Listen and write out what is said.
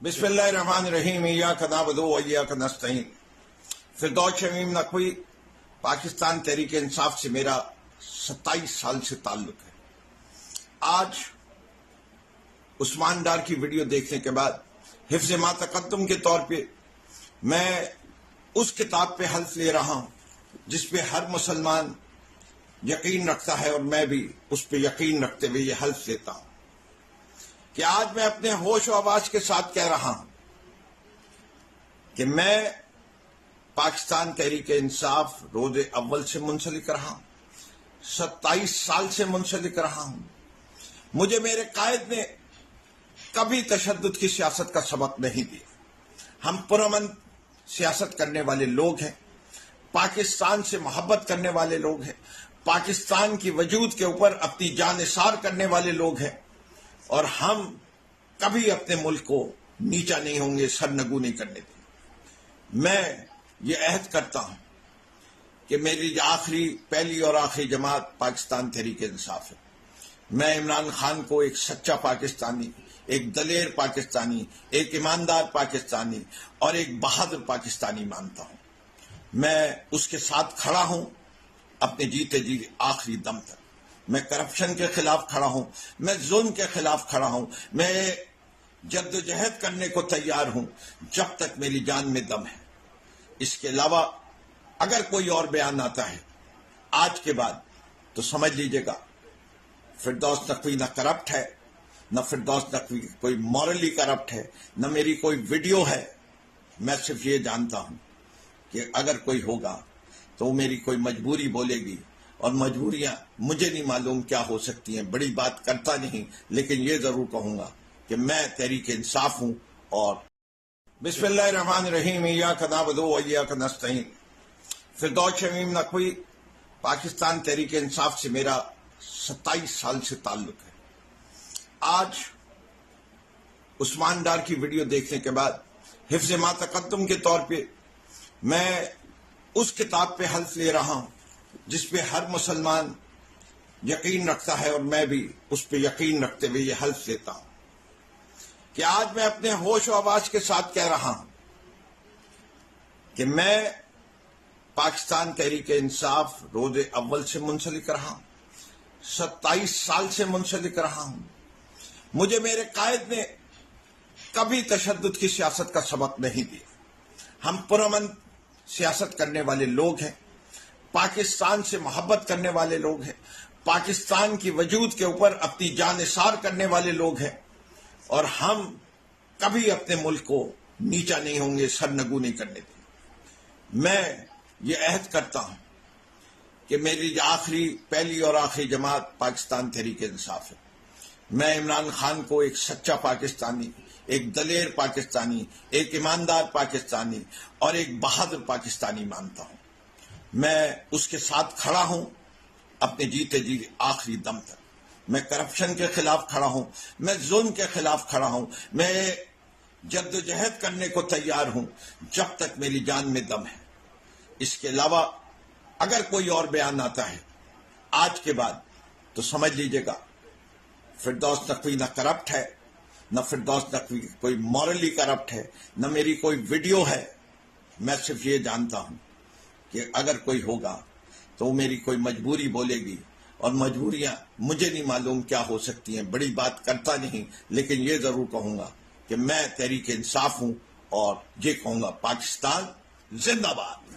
बिस्मिल्लाहिर्रहमानिर्रहीम इय्याक नअबुदु व इय्याक नस्तईन। फिरदौस शमीम नकवी, पाकिस्तान तहरीक इंसाफ से मेरा 27 साल से ताल्लुक है। आज उस्मान डार की वीडियो देखने के बाद हिफ्ज़ मा तक़द्दुम के तौर पे मैं उस किताब पे हल्फ ले रहा हूं जिस पे हर मुसलमान यकीन रखता है और मैं भी उस पे यकीन रखते हुए ये हल्फ लेता हूं कि आज मैं अपने होश और आवाज के साथ कह रहा हूं कि मैं पाकिस्तान तहरीक इंसाफ रोज़े अव्वल से मुंसलिक रहा हूं, 27 साल से मुंसलिक रहा हूं। मुझे मेरे कायद ने कभी तशद्दुद की सियासत का सबक नहीं दिया। हम पुरअमन सियासत करने वाले लोग हैं, पाकिस्तान से मोहब्बत करने वाले लोग हैं, पाकिस्तान की वजूद के ऊपर अपनी जान निसार करने वाले लोग हैं और हम कभी अपने मुल्क को नीचा नहीं होंगे, सरनगू नहीं करने देंगे। मैं ये अहद करता हूं कि मेरी पहली और आखिरी जमात पाकिस्तान तहरीक इंसाफ है। मैं इमरान खान को एक सच्चा पाकिस्तानी, एक दलेर पाकिस्तानी, एक ईमानदार पाकिस्तानी और एक बहादुर पाकिस्तानी मानता हूं। मैं उसके साथ खड़ा हूं अपने जीते जी आखिरी दम तक। मैं करप्शन के खिलाफ खड़ा हूं, मैं जुल्म के खिलाफ खड़ा हूं, मैं जद्दोजहद करने को तैयार हूं जब तक मेरी जान में दम है। इसके अलावा अगर कोई और बयान आता है आज के बाद तो समझ लीजिएगा फिरदौस नकवी न करप्ट है, न फिरदौस नकवी कोई मॉरली करप्ट है, न मेरी कोई वीडियो है। मैं सिर्फ ये जानता हूं कि अगर कोई होगा तो वो मेरी कोई मजबूरी बोलेगी और मजबूरियां मुझे नहीं मालूम क्या हो सकती हैं। बड़ी बात करता नहीं, लेकिन ये जरूर कहूंगा कि मैं तहरीक इंसाफ हूं। और बिस्मिल्लाहिर्रहमानिर्रहीम इय्याक नअबुदु व इय्याक नस्तईन। फिरदौस शमीम नकवी, पाकिस्तान तहरीक इंसाफ से मेरा 27 साल से ताल्लुक है। आज उस्मान डार की वीडियो देखने के बाद हिफ्ज़ मा तक़द्दुम के तौर पे मैं उस किताब पे हल्फ ले रहा हूं जिस पे हर मुसलमान यकीन रखता है और मैं भी उस पे यकीन रखते हुए ये हल्फ लेता हूं कि आज मैं अपने होश और आवाज के साथ कह रहा हूं कि मैं पाकिस्तान तहरीक इंसाफ रोज़े अव्वल से मुंसलिक रहा हूं, 27 साल से मुंसलिक रहा हूं। मुझे मेरे कायद ने कभी तशद्दुद की सियासत का सबक नहीं दिया। हम पुरअमन सियासत करने वाले लोग हैं, पाकिस्तान से मोहब्बत करने वाले लोग हैं, पाकिस्तान की वजूद के ऊपर अपनी जान निसार करने वाले लोग हैं और हम कभी अपने मुल्क को नीचा नहीं होंगे, सरनगू नहीं करने देंगे। मैं ये अहद करता हूं कि मेरी पहली और आखिरी जमात पाकिस्तान तहरीक इंसाफ है। मैं इमरान खान को एक सच्चा पाकिस्तानी, एक दलेर पाकिस्तानी, एक ईमानदार पाकिस्तानी और एक बहादुर पाकिस्तानी मानता हूं। मैं उसके साथ खड़ा हूं अपने जीते जी आखिरी दम तक। मैं करप्शन के खिलाफ खड़ा हूं, मैं जुल्म के खिलाफ खड़ा हूं, मैं जद्दोजहद करने को तैयार हूं जब तक मेरी जान में दम है। इसके अलावा अगर कोई और बयान आता है आज के बाद तो समझ लीजिएगा फिरदौस नकवी न करप्ट है, न फिरदौस नकवी कोई मॉरली करप्ट है, न मेरी कोई वीडियो है। मैं सिर्फ ये जानता हूं कि अगर कोई होगा तो वो मेरी कोई मजबूरी बोलेगी और मजबूरियां मुझे नहीं मालूम क्या हो सकती हैं। बड़ी बात करता नहीं, लेकिन ये जरूर कहूंगा कि मैं तहरीक इंसाफ हूं और ये कहूंगा पाकिस्तान जिंदाबाद।